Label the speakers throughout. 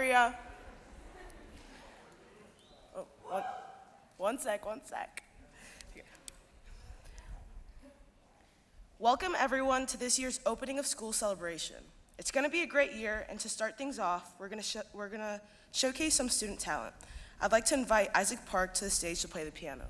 Speaker 1: Maria. Oh, one sec. Here. Welcome everyone to this year's opening of school celebration. It's going to be a great year, and to start things off, we're going to showcase some student talent. I'd like to invite Isaac Park to the stage to play the piano.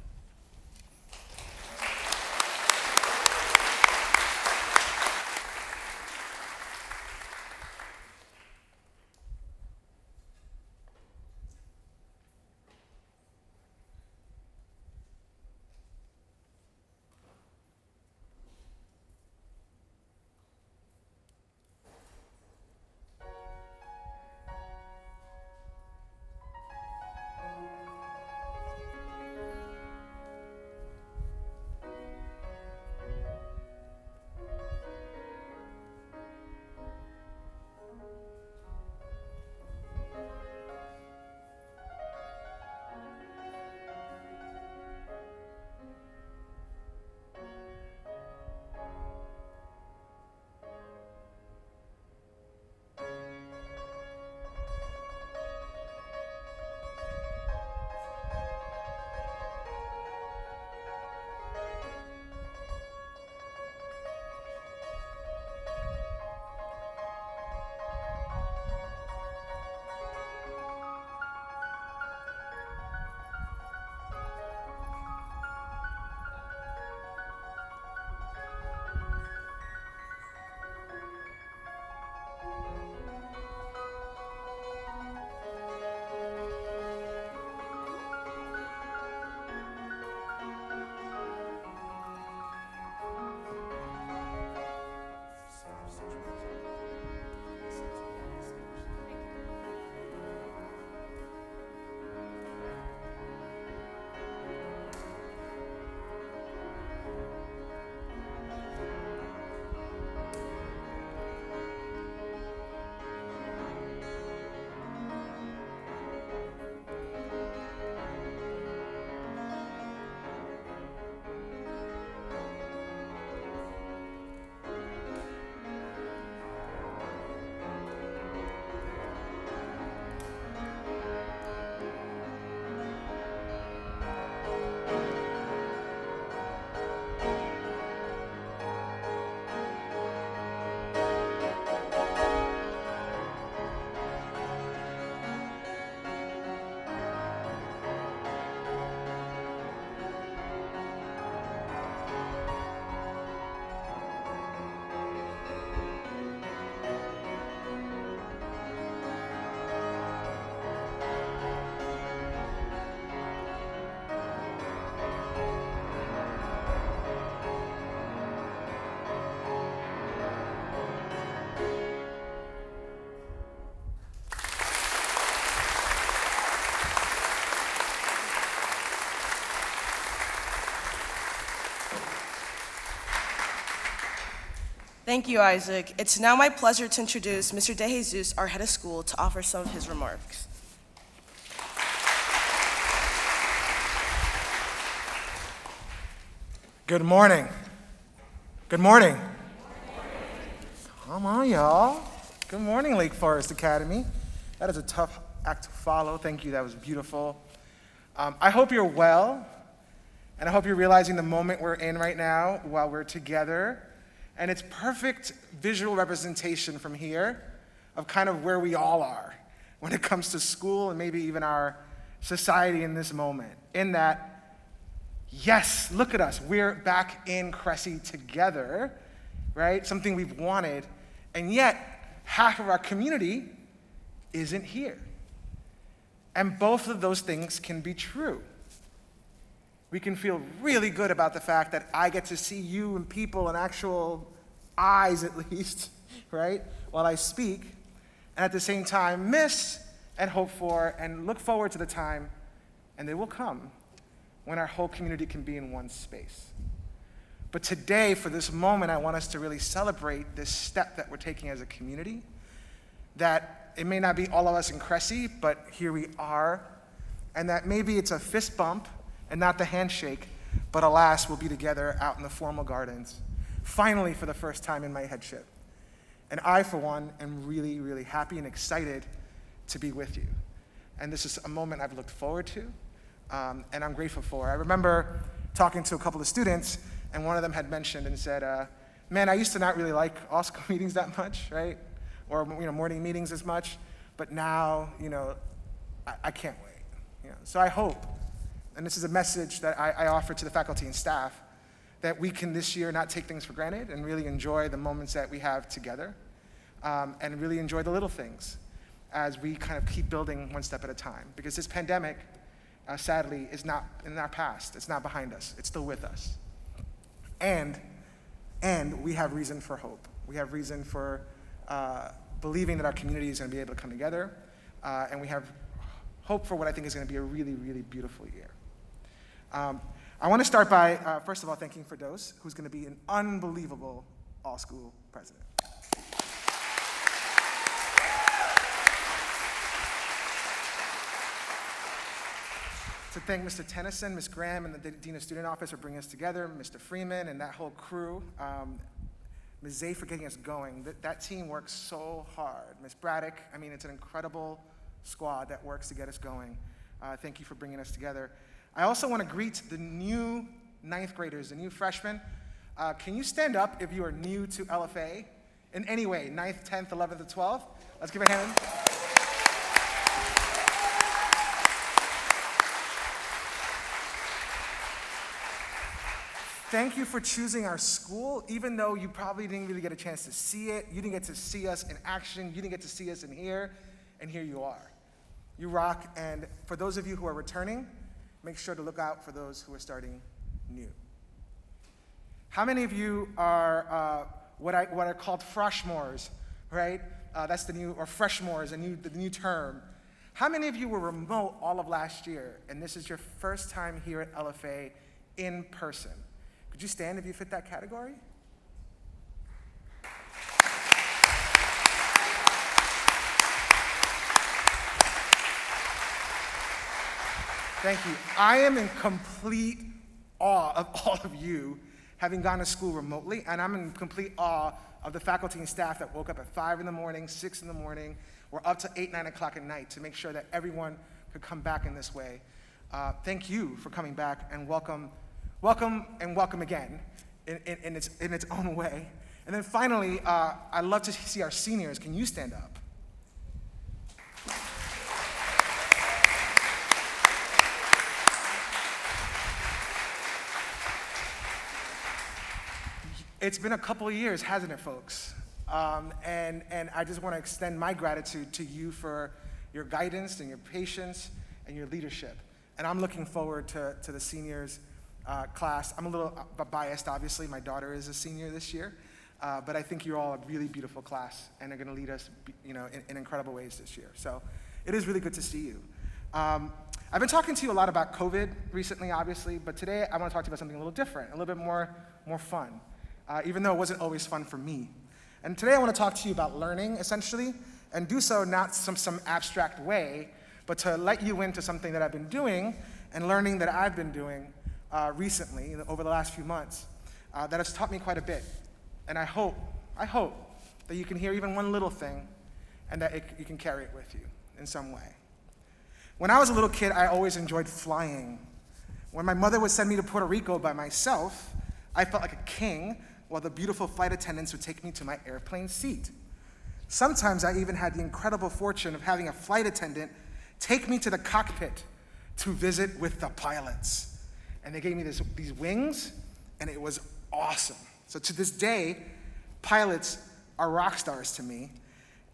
Speaker 1: Thank you, Isaac. It's now my pleasure to introduce Mr. DeJesus, our head of school, to offer some of his remarks.
Speaker 2: Good morning. Good morning. Come on, y'all. Good morning, Lake Forest Academy. That is a tough act to follow. Thank you, that was beautiful. I hope you're well, and I hope you're realizing the moment we're in right now while we're together. And it's perfect visual representation from here of kind of where we all are when it comes to school and maybe even our society in this moment. In that, yes, look at us. We're back in Cressy together, right? Something we've wanted. And yet, half of our community isn't here. And both of those things can be true. We can feel really good about the fact that I get to see you and people in actual eyes, at least, right, while I speak, and at the same time miss and hope for and look forward to the time, and they will come, when our whole community can be in one space. But today, for this moment, I want us to really celebrate this step that we're taking as a community, that it may not be all of us in Cressy, but here we are, and that maybe it's a fist bump and not the handshake, but alas, we'll be together out in the formal gardens, finally for the first time in my headship. And I, for one, am really, really happy and excited to be with you. And this is a moment I've looked forward to, and I'm grateful for. I remember talking to a couple of students, and one of them had mentioned and said, man, I used to not really like all-school meetings that much, right? Or morning meetings as much, but now, I can't wait. So I hope, and this is a message that I offer to the faculty and staff, that we can this year not take things for granted and really enjoy the moments that we have together, and really enjoy the little things as we kind of keep building one step at a time. Because this pandemic, sadly, is not in our past. It's not behind us. It's still with us. And we have reason for hope. We have reason for believing that our community is going to be able to come together, and we have hope for what I think is going to be a really, really beautiful year. I want to start by, first of all, thanking Firdaus, who's going to be an unbelievable all-school president. To thank Mr. Tennyson, Ms. Graham, and the Dean of Student Office for bringing us together, Mr. Freeman, and that whole crew, Ms. Zay for getting us going. That team works so hard. Ms. Braddock, it's an incredible squad that works to get us going. Thank you for bringing us together. I also want to greet the new ninth graders, the new freshmen. Can you stand up if you are new to LFA in any way, 9th, 10th, 11th, or 12th? Let's give a hand. Thank you for choosing our school, even though you probably didn't really get a chance to see it. You didn't get to see us in action. You didn't get to see us in here, and here you are. You rock, and for those of you who are returning, make sure to look out for those who are starting new. How many of you are what are called freshmores, right? That's the new, or freshmores, the new term. How many of you were remote all of last year, and this is your first time here at LFA in person? Could you stand if you fit that category? Thank you. I am in complete awe of all of you having gone to school remotely, and I'm in complete awe of the faculty and staff that woke up at 5 in the morning, 6 in the morning, or up to 8, 9 o'clock at night to make sure that everyone could come back in this way. Thank you for coming back, and welcome and welcome again in its own way. And then finally, I'd love to see our seniors. Can you stand up? It's been a couple of years, hasn't it, folks? And I just want to extend my gratitude to you for your guidance and your patience and your leadership. And I'm looking forward to the seniors class. I'm a little biased, obviously. My daughter is a senior this year. But I think you're all a really beautiful class and are going to lead us in incredible ways this year. So it is really good to see you. I've been talking to you a lot about COVID recently, obviously, but today I want to talk to you about something a little different, a little bit more fun, even though it wasn't always fun for me. And today I want to talk to you about learning, essentially, and do so not some abstract way, but to let you into something that I've been doing and learning that I've been doing recently, over the last few months, that has taught me quite a bit. And I hope that you can hear even one little thing and that you can carry it with you in some way. When I was a little kid, I always enjoyed flying. When my mother would send me to Puerto Rico by myself, I felt like a king, while the beautiful flight attendants would take me to my airplane seat. Sometimes I even had the incredible fortune of having a flight attendant take me to the cockpit to visit with the pilots. And they gave me these wings, and it was awesome. So to this day, pilots are rock stars to me,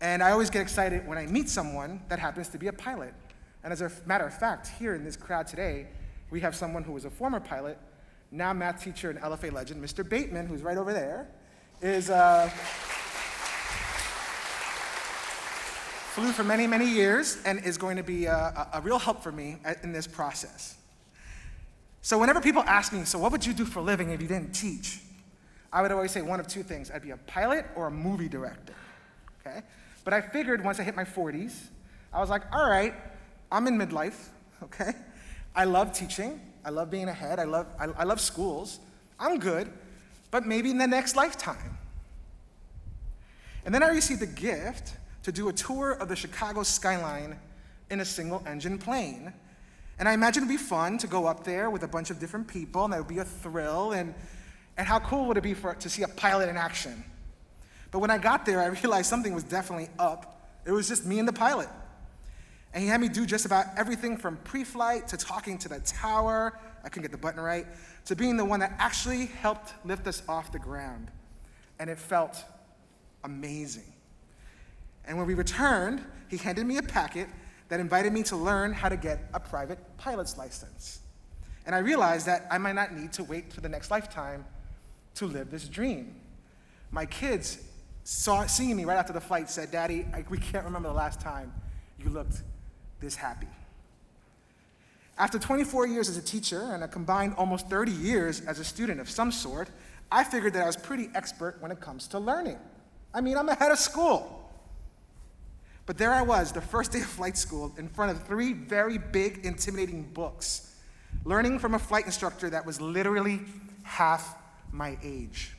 Speaker 2: and I always get excited when I meet someone that happens to be a pilot. And as a matter of fact, here in this crowd today, we have someone who was a former pilot, now math teacher and LFA legend, Mr. Bateman, who's right over there, flew for many, many years and is going to be a real help for me in this process. So whenever people ask me, so what would you do for a living if you didn't teach? I would always say one of two things. I'd be a pilot or a movie director, okay? But I figured once I hit my 40s, I was like, all right, I'm in midlife, okay? I love teaching. I love being ahead. I love schools. I'm good, but maybe in the next lifetime. And then I received a gift to do a tour of the Chicago skyline in a single-engine plane. And I imagined it'd be fun to go up there with a bunch of different people, and that would be a thrill, and how cool would it be to see a pilot in action? But when I got there, I realized something was definitely up. It was just me and the pilot. And he had me do just about everything from pre-flight to talking to the tower, I couldn't get the button right, to being the one that actually helped lift us off the ground. And it felt amazing. And when we returned, he handed me a packet that invited me to learn how to get a private pilot's license. And I realized that I might not need to wait for the next lifetime to live this dream. My kids, seeing me right after the flight, said, "Daddy, we can't remember the last time you looked this happy." After 24 years as a teacher and a combined almost 30 years as a student of some sort, I figured that I was pretty expert when it comes to learning. I mean, I'm ahead of school. But there I was, the first day of flight school, in front of 3 very big, intimidating books, learning from a flight instructor that was literally half my age.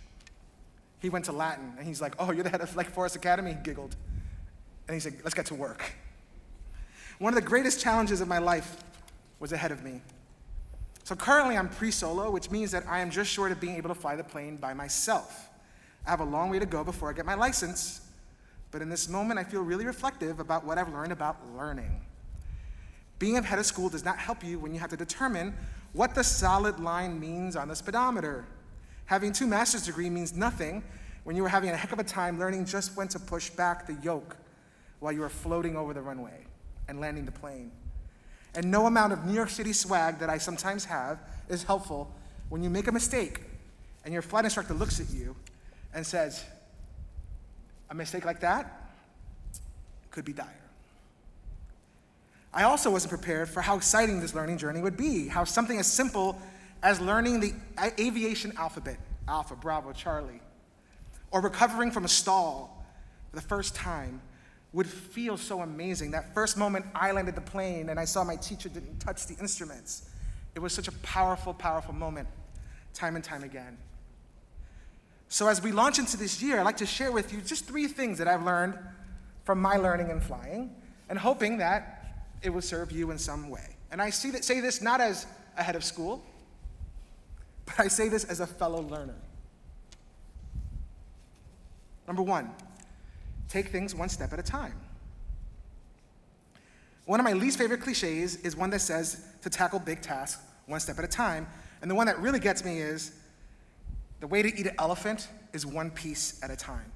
Speaker 2: He went to Latin, and he's like, "Oh, you're the head of Lake Forest Academy?" He giggled. And he said, "Let's get to work." One of the greatest challenges of my life was ahead of me. So currently I'm pre-solo, which means that I am just short of being able to fly the plane by myself. I have a long way to go before I get my license, but in this moment I feel really reflective about what I've learned about learning. Being ahead of school does not help you when you have to determine what the solid line means on the speedometer. Having 2 master's degrees means nothing when you are having a heck of a time learning just when to push back the yoke while you are floating over the runway and landing the plane. And no amount of New York City swag that I sometimes have is helpful when you make a mistake and your flight instructor looks at you and says, "A mistake like that could be dire." I also wasn't prepared for how exciting this learning journey would be, how something as simple as learning the aviation alphabet, Alpha, Bravo, Charlie, or recovering from a stall for the first time would feel so amazing. That first moment I landed the plane and I saw my teacher didn't touch the instruments. It was such a powerful, powerful moment, time and time again. So as we launch into this year, I'd like to share with you just 3 things that I've learned from my learning and flying, and hoping that it will serve you in some way. And I say this not as a head of school, but I say this as a fellow learner. Number 1, take things one step at a time. One of my least favorite cliches is one that says to tackle big tasks one step at a time, and the one that really gets me is the way to eat an elephant is 1 piece at a time.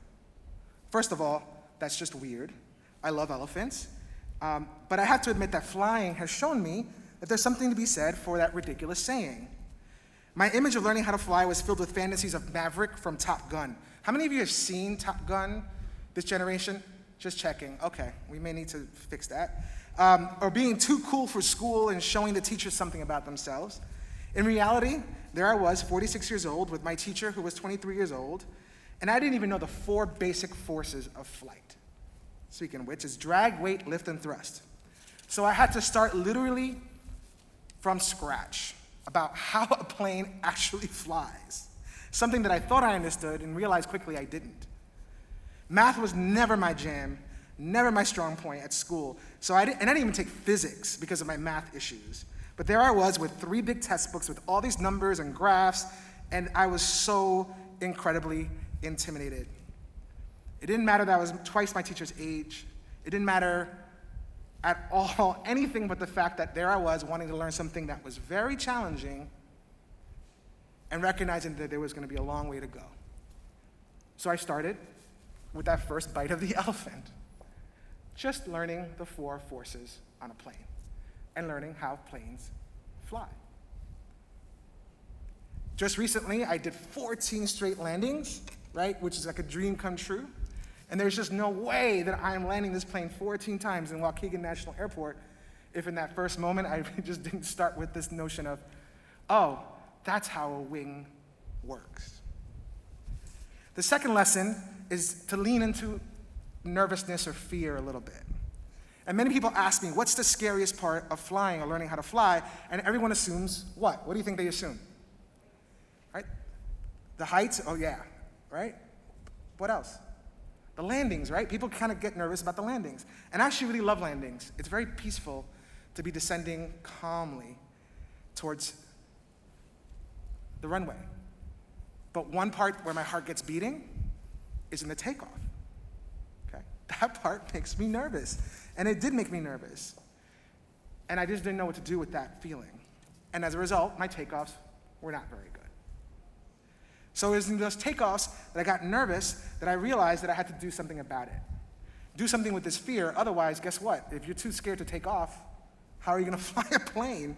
Speaker 2: First of all, that's just weird. I love elephants, but I have to admit that flying has shown me that there's something to be said for that ridiculous saying. My image of learning how to fly was filled with fantasies of Maverick from Top Gun. How many of you have seen Top Gun? This generation? Just checking. Okay, we may need to fix that. Or being too cool for school and showing the teachers something about themselves. In reality, there I was, 46 years old, with my teacher who was 23 years old, and I didn't even know the 4 basic forces of flight. Speaking of which, is drag, weight, lift, and thrust. So I had to start literally from scratch about how a plane actually flies. Something that I thought I understood and realized quickly I didn't. Math was never my jam, never my strong point at school. So I didn't even take physics because of my math issues. But there I was with 3 big test books with all these numbers and graphs, and I was so incredibly intimidated. It didn't matter that I was twice my teacher's age. It didn't matter at all, anything but the fact that there I was wanting to learn something that was very challenging and recognizing that there was going to be a long way to go. So I started with that first bite of the elephant, just learning the 4 forces on a plane and learning how planes fly. Just recently, I did 14 straight landings, right, which is like a dream come true. And there's just no way that I am landing this plane 14 times in Waukegan National Airport if in that first moment I just didn't start with this notion of, oh, that's how a wing works. The second lesson is to lean into nervousness or fear a little bit. And many people ask me, what's the scariest part of flying or learning how to fly? And everyone assumes what? What do you think they assume? Right? The heights? Oh yeah, right? What else? The landings, right? People kind of get nervous about the landings. And I actually really love landings. It's very peaceful to be descending calmly towards the runway. But one part where my heart gets beating is in the takeoff. Okay? That part makes me nervous. And it did make me nervous. And I just didn't know what to do with that feeling. And as a result, my takeoffs were not very good. So it was in those takeoffs that I got nervous that I realized that I had to do something about it. Do something with this fear. Otherwise, guess what? If you're too scared to take off, how are you going to fly a plane?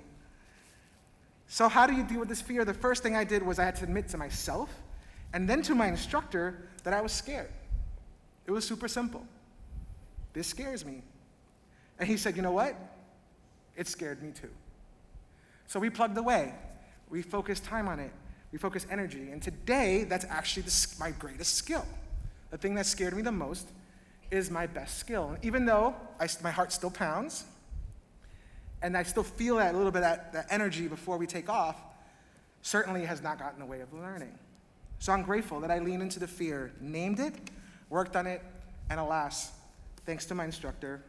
Speaker 2: So how do you deal with this fear? The first thing I did was I had to admit to myself and then to my instructor that I was scared. It was super simple. This scares me. And he said, you know what? It scared me too. So we plugged away. We focused time on it. We focused energy. And today, that's actually my greatest skill. The thing that scared me the most is my best skill. And even though my heart still pounds, and I still feel that little bit of that energy before we take off, certainly has not gotten in the way of learning. So I'm grateful that I leaned into the fear, named it, worked on it, and alas, thanks to my instructor,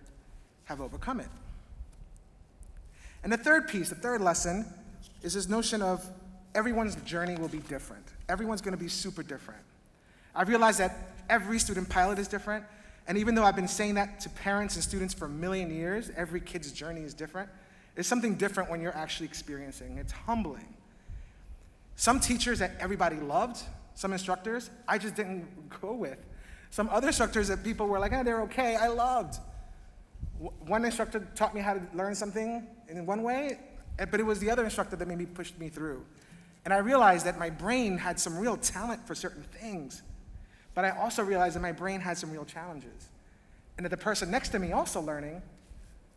Speaker 2: have overcome it. And the third piece, the third lesson, is this notion of everyone's journey will be different. Everyone's going to be super different. I realize that every student pilot is different, and even though I've been saying that to parents and students for a million years, every kid's journey is different, there's something different when you're actually experiencing. It's humbling. Some teachers that everybody loved, some instructors, I just didn't go with. Some other instructors that people were like, oh, they're okay, I loved. One instructor taught me how to learn something in one way, but it was the other instructor that maybe pushed me through. And I realized that my brain had some real talent for certain things, but I also realized that my brain had some real challenges. And that the person next to me also learning,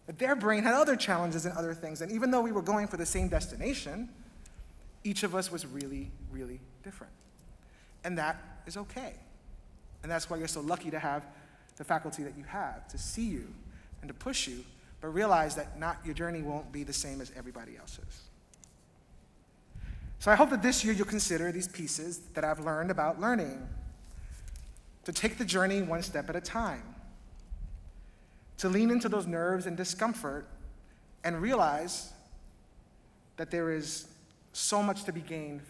Speaker 2: that their brain had other challenges and other things. And even though we were going for the same destination, each of us was really, really different. And that is okay. And that's why you're so lucky to have the faculty that you have, to see you and to push you, but realize that your journey won't be the same as everybody else's. So I hope that this year you'll consider these pieces that I've learned about learning, to take the journey one step at a time, to lean into those nerves and discomfort and realize that there is so much to be gained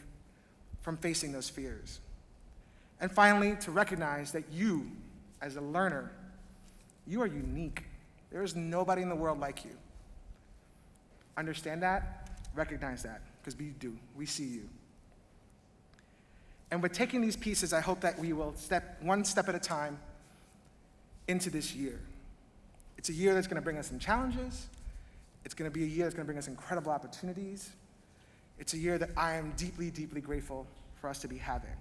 Speaker 2: from facing those fears. And finally, to recognize that you, as a learner, you are unique. There is nobody in the world like you. Understand that, recognize that, because we do. We see you. And with taking these pieces, I hope that we will step one step at a time into this year. It's a year that's going to bring us some challenges. It's going to be a year that's going to bring us incredible opportunities. It's a year that I am deeply, deeply grateful for us to be having.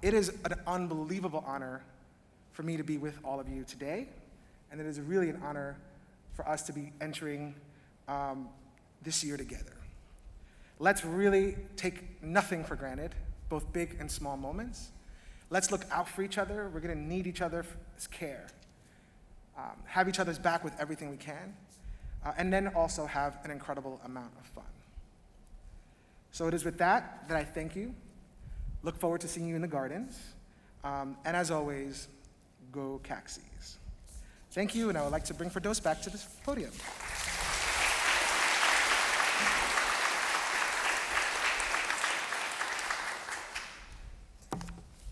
Speaker 2: It is an unbelievable honor for me to be with all of you today, and it is really an honor for us to be entering this year together. Let's really take nothing for granted, both big and small moments. Let's look out for each other. We're going to need each other's care. Have each other's back with everything we can, and then also have an incredible amount of fun. So it is with that I thank you. Look forward to seeing you in the gardens. And as always, go Caxies. Thank you, and I would like to bring Firdaus back to this podium.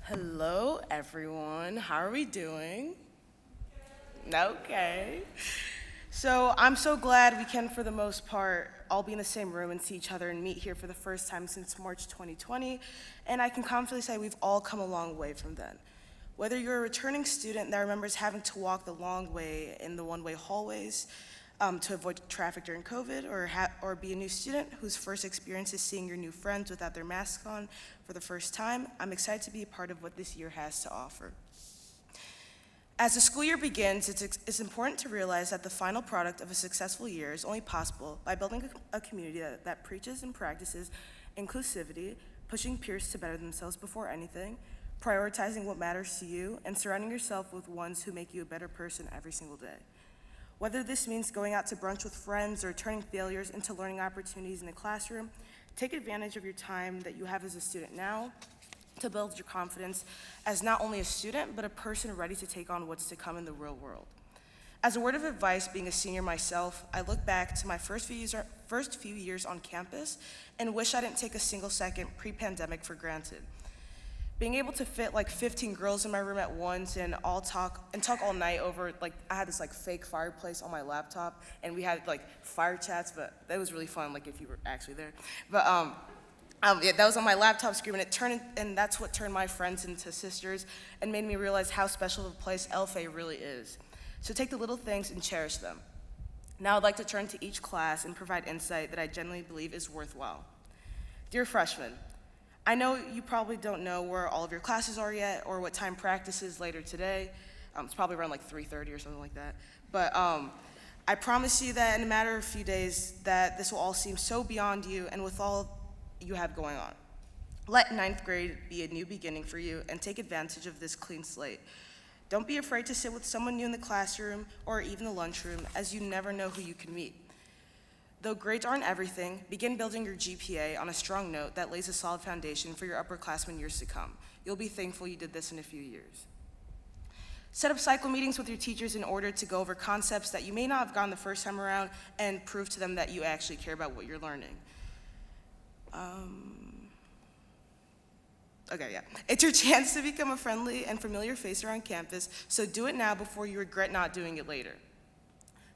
Speaker 1: Hello, everyone. How are we doing? Okay. So I'm so glad we can, for the most part, all be in the same room and see each other and meet here for the first time since March 2020. And I can confidently say we've all come a long way from then. Whether you're a returning student that remembers having to walk the long way in the one-way hallways to avoid traffic during COVID, or be a new student whose first experience is seeing your new friends without their masks on for the first time, I'm excited to be a part of what this year has to offer. As the school year begins, it's important to realize that the final product of a successful year is only possible by building a community that preaches and practices inclusivity, pushing peers to better themselves before anything, prioritizing what matters to you, and surrounding yourself with ones who make you a better person every single day. Whether this means going out to brunch with friends or turning failures into learning opportunities in the classroom, take advantage of your time that you have as a student now to build your confidence as not only a student, but a person ready to take on what's to come in the real world. As a word of advice, being a senior myself, I look back to my first few years on campus and wish I didn't take a single second pre-pandemic for granted. Being able to fit like 15 girls in my room at once and talk all night over, like, I had this like fake fireplace on my laptop and we had like fire chats, but that was really fun, like if you were actually there. But yeah, that was on my laptop screen, and that's what turned my friends into sisters and made me realize how special of a place LFA really is. So take the little things and cherish them. Now I'd like to turn to each class and provide insight that I genuinely believe is worthwhile. Dear freshmen, I know you probably don't know where all of your classes are yet or what time practice is later today. It's probably around like 3:30 or something like that. But I promise you that in a matter of a few days that this will all seem so beyond you and with all you have going on. Let ninth grade be a new beginning for you and take advantage of this clean slate. Don't be afraid to sit with someone new in the classroom or even the lunchroom, as you never know who you can meet. Though grades aren't everything, begin building your GPA on a strong note that lays a solid foundation for your upperclassmen years to come. You'll be thankful you did this in a few years. Set up cycle meetings with your teachers in order to go over concepts that you may not have gotten the first time around and prove to them that you actually care about what you're learning. Okay, yeah. It's your chance to become a friendly and familiar face around campus, so do it now before you regret not doing it later.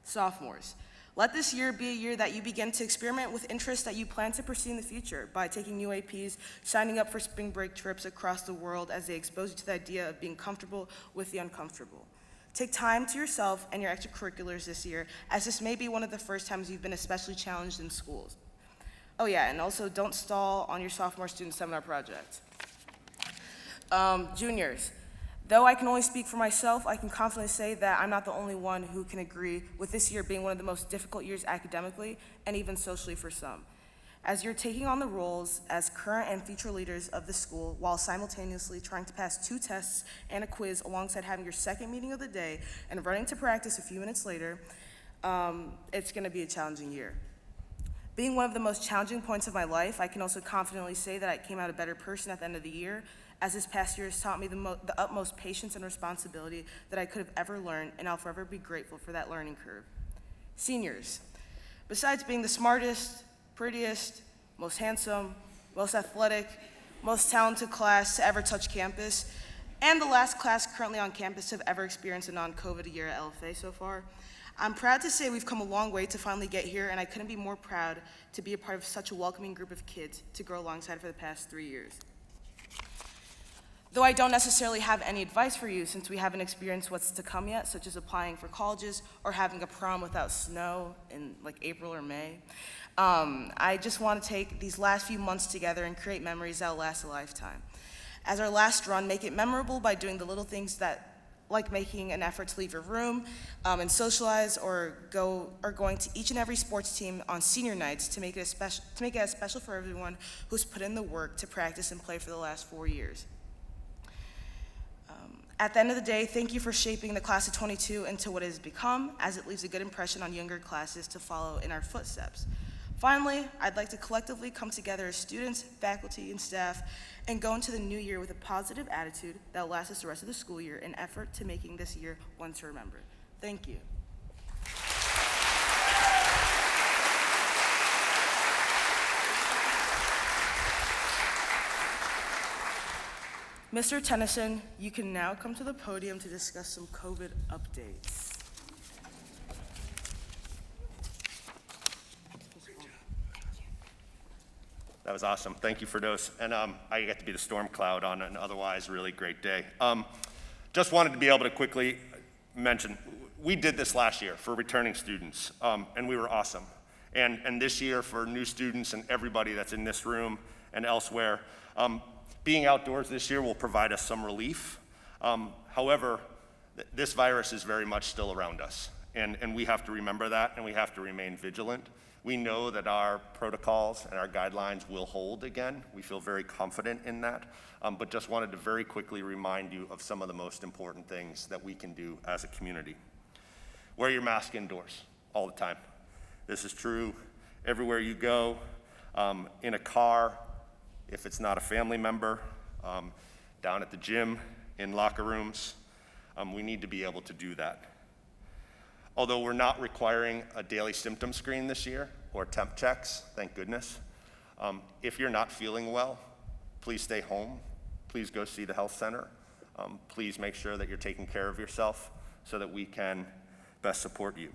Speaker 1: Sophomores, let this year be a year that you begin to experiment with interests that you plan to pursue in the future by taking new APs, signing up for spring break trips across the world as they expose you to the idea of being comfortable with the uncomfortable. Take time to yourself and your extracurriculars this year, as this may be one of the first times you've been especially challenged in schools. Oh yeah, and also don't stall on your sophomore student seminar project. Juniors, though I can only speak for myself, I can confidently say that I'm not the only one who can agree with this year being one of the most difficult years academically and even socially for some. As you're taking on the roles as current and future leaders of the school while simultaneously trying to pass 2 tests and a quiz alongside having your second meeting of the day and running to practice a few minutes later, it's gonna be a challenging year. Being one of the most challenging points of my life, I can also confidently say that I came out a better person at the end of the year, as this past year has taught me the utmost patience and responsibility that I could have ever learned, and I'll forever be grateful for that learning curve. Seniors, besides being the smartest, prettiest, most handsome, most athletic, most talented class to ever touch campus, and the last class currently on campus to have ever experienced a non-COVID year at LFA so far, I'm proud to say we've come a long way to finally get here, and I couldn't be more proud to be a part of such a welcoming group of kids to grow alongside for the past 3 years. Though I don't necessarily have any advice for you since we haven't experienced what's to come yet, such as applying for colleges or having a prom without snow in like April or May, I just want to take these last few months together and create memories that'll last a lifetime. As our last run, make it memorable by doing the little things that, like making an effort to leave your room and socialize, or going to each and every sports team on senior nights to make it as special for everyone who's put in the work to practice and play for the last 4 years. At the end of the day, thank you for shaping the class of 22 into what it has become, as it leaves a good impression on younger classes to follow in our footsteps. Finally, I'd like to collectively come together as students, faculty, and staff and go into the new year with a positive attitude that will last us the rest of the school year in effort to making this year one to remember. Thank you. Mr. Tennyson, you can now come to the podium to discuss some COVID updates.
Speaker 3: That was awesome. Thank you for those. And I get to be the storm cloud on an otherwise really great day. Just wanted to be able to quickly mention, we did this last year for returning students, and we were awesome. And this year for new students and everybody that's in this room and elsewhere, being outdoors this year will provide us some relief. However, this virus is very much still around us, and we have to remember that, and we have to remain vigilant. We know that our protocols and our guidelines will hold again. We feel very confident in that, but just wanted to very quickly remind you of some of the most important things that we can do as a community. Wear your mask indoors all the time. This is true everywhere you go, in a car, if it's not a family member, down at the gym, in locker rooms. We need to be able to do that. Although we're not requiring a daily symptom screen this year or temp checks, thank goodness. If you're not feeling well, please stay home. Please go see the health center. Please make sure that you're taking care of yourself so that we can best support you.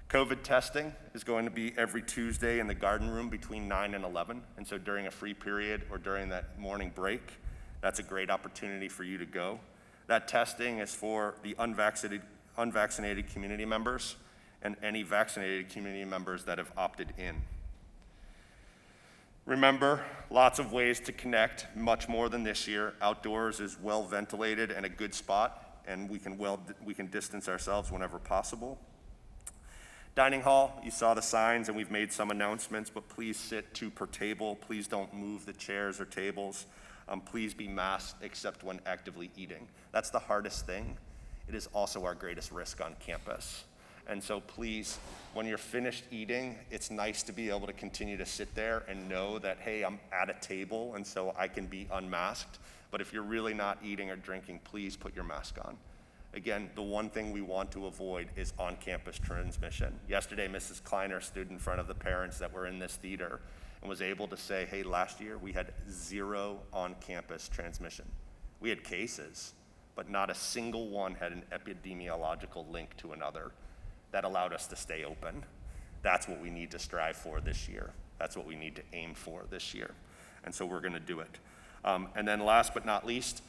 Speaker 3: COVID testing is going to be every Tuesday in the garden room between 9 and 11. And so during a free period or during that morning break, that's a great opportunity for you to go. That testing is for the unvaccinated community members and any vaccinated community members that have opted in. Remember, lots of ways to connect, much more than this year. Outdoors is well ventilated and a good spot, and we can distance ourselves whenever possible. Dining hall, you saw the signs and we've made some announcements, but please sit 2 per table. Please don't move the chairs or tables. Please be masked except when actively eating. That's the hardest thing. It is also our greatest risk on campus. And so please, when you're finished eating, it's nice to be able to continue to sit there and know that, hey, I'm at a table and so I can be unmasked. But if you're really not eating or drinking, please put your mask on. Again, the one thing we want to avoid is on-campus transmission. Yesterday, Mrs. Kleiner stood in front of the parents that were in this theater and was able to say, hey, last year we had 0 on-campus transmission. We had cases, but not a single one had an epidemiological link to another. That allowed us to stay open. That's what we need to strive for this year. That's what we need to aim for this year. And so we're gonna do it. And then last but not least,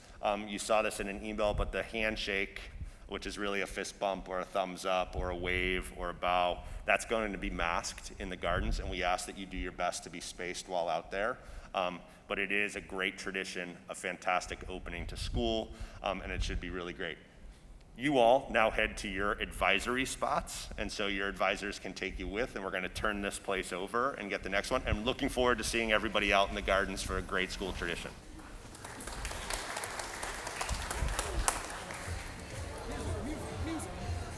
Speaker 3: you saw this in an email, but the handshake, which is really a fist bump or a thumbs up or a wave or a bow, that's going to be masked in the gardens, and we ask that you do your best to be spaced while out there. But it is a great tradition, a fantastic opening to school, and it should be really great. You all now head to your advisory spots, and so your advisors can take you with, and we're gonna turn this place over and get the next one. I'm looking forward to seeing everybody out in the gardens for a great school tradition.